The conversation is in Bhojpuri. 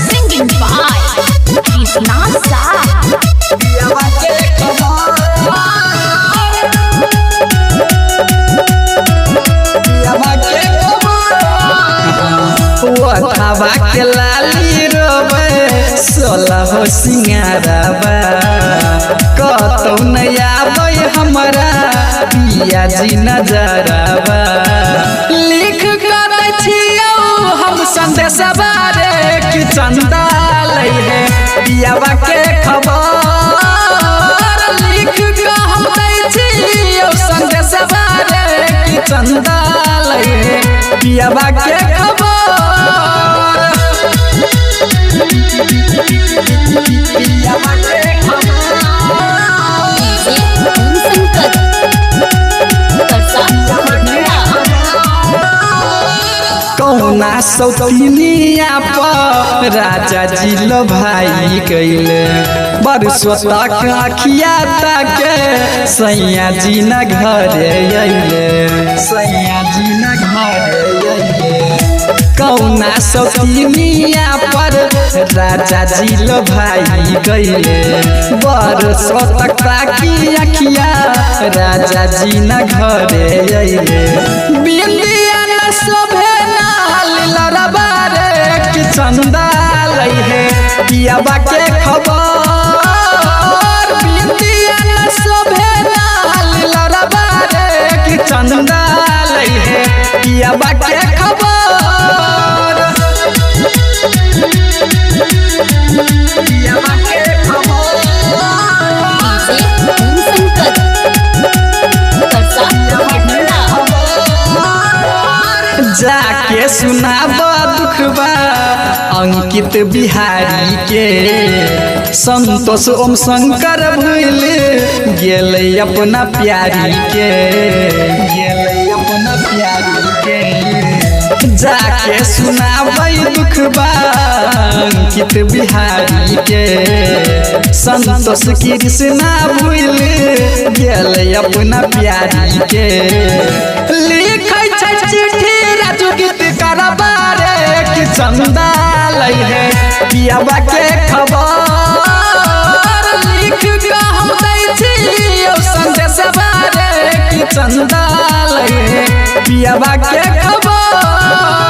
Singing by Nasa. हवा के लाली रोबे सोलह हो सिंगारबा कतौ नहीं आबै हमरा पिया जी नजरबा लिख कर छियौ हम संदेशवा रे कि चंदा लै है पियावा के खबर लिख कर हम दै छियौ संदेशवा रे कि चंदा लै है पियावा के खबर कौना सौतनिया पर राजा जी लो भाई कैले बरसों तक अखिया तक सैया जी न घरे अइले सैया जी न घरे अइले कौना सौतनिया पर राजा जी लो भाई कैले बरसों तक अखिया राजा जी न घरे अइले बिंदिया न शोभे चंदा लै है पियावा के खबर बिंदिया न शोभे लड़बा रे कि चंदा लै है पियावा के खबर पियावा के जाके सुनाब दुखबा अंकित बिहारी के संतोष ओम शंकर भूल गेले अपना प्यारी के गेले अपना प्यारी के जाके सुनाबै दुखबा अंकित बिहारी के संतोष कृष्णा भूल गेले अपना प्यारी के लिखै छै चिट्ठी राजू गीत करबा रे कि चंदा लै है पियावा के खबर लिख के हम दै छियौ संदेशवा रे कि चंदा लै है पियावा के खबर।